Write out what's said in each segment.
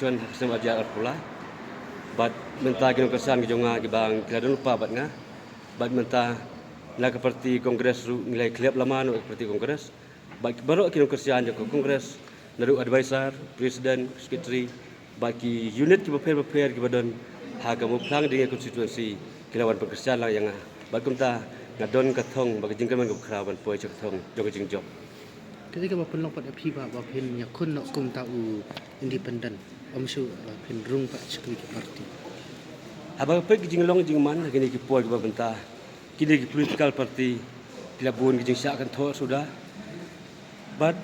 Commission Haksam Ajar pula. Bat mentah kena kesan kejonga bang kila don lupa bat nga. Bat mentah nak seperti kongres nilai klub lama nak seperti kongres. Bat baru kena kesan je kongres naru advisor, presiden, sekretari bagi unit ki prepare ki badon ha kamu plang dengan konstitusi kilawan pekerjaan lang yang bat kumta ngadon kathong bagi jingkan man kerawan poi kathong jong jing job. Ketika bapak lompat api bapak pin yakun nak kum tahu independen, amsu pin rung pak sekali parti. Abang pergi jinglong jingman kini ki poi ki bentah. Kini ki political party kilabun ki jing syak kan tho sudah. But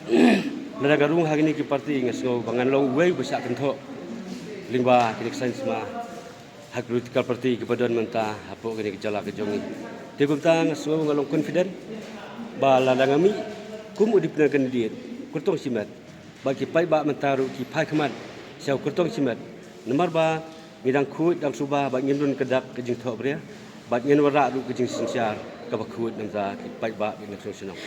nada garung hari ni ki parti ngaso bangan long way besyak kan tho. Lingba kini kesan semua hak political party ki badon mentah apa kini ki jala ke jongi. Dia kumta ngaso ngalong confident ba ladangami kum di pernah kandidat kurtong simat bagi pai ba mentaru ki pai khamat siau kurtong simat nomor ba ngidang khut dang subah ba ngindun kedak ke jing tho bria ba ngin wara du ke jing sinsiar ka ba khut nam za ki pai ba ni nak senong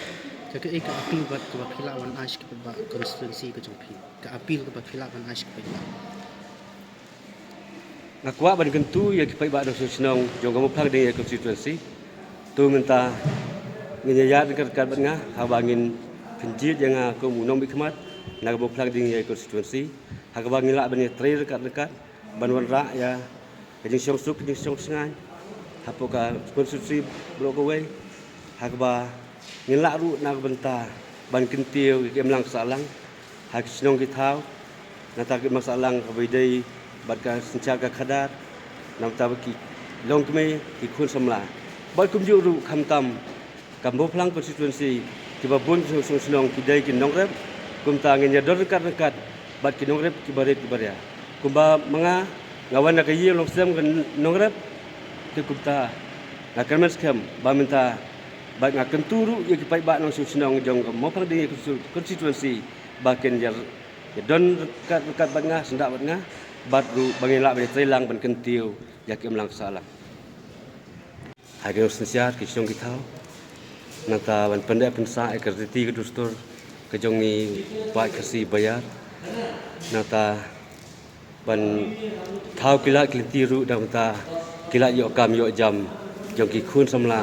Jika eka apil bat ke bakilawan ash ke ba konstitusi ke jongpi ke apil ke bakilawan ash ke ba ngakwa ban gentu ya ki pai ba nak senong jong kamu phang ding konstitusi tu mentah ngiyat dekat batngah habangin penjit yang aku munong bikmat nak boplang ding ya konstitusi habangin la bani tri dekat banwan ra ya jing syong suk jing syong sengai hapoka konstitusi brokaway hagba ngilak ru nak benta ban kentiu ke mlang salang hak sinong kitau nata ke masalang kabidai badka sencaga kadar nam tabaki long kme ki khun samla bal kumju ru khamtam Kambo pelang konstitusi kiba bun senong kidai ki nongrep kumta ngenya dor dekat bat ki nongrep kibaret kibaria kumba manga ngawan nak yi long sem kan nongrep ki kumta ngakan skam ba minta bat ngakan turu ye ki pai ba nong senong jong mo pang ding konstitusi ba ken jar don dekat bat nga sendak bat nga bat ru bangila ba treilang ban kentiu ya ki mlang salah hage sensiat ki song ki thau nata ban pendek pensa ekerti ke dustur ke jongi pai kasi bayar nata ban thau kila kiltiru dam ta kila yo kam yo jam jongi khun samla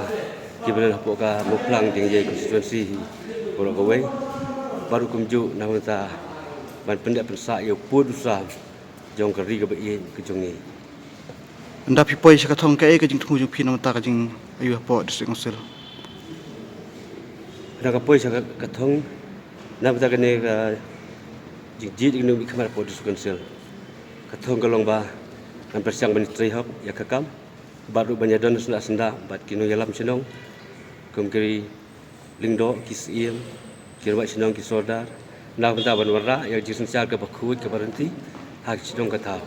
ki benar hapoka muplang ding ye konstitusi boro kowe baru kumju namata ban pendek pensa yo pud usah jong keri ke bayin ke jongi anda pipoi sakathong ke jing thungu phi namata ka jing ayu po district council nak apa saya katong nak kita kena jijit ini bikmar produs konsil katong kalong ba kan persiang ministry hok ya kakam baru banyadon sudah senda bat kino yalam senong kumkiri lingdo kisiem kirwa senong kisodar nak benda banwara ya jisun sial ke bakut ke berhenti hak senong katau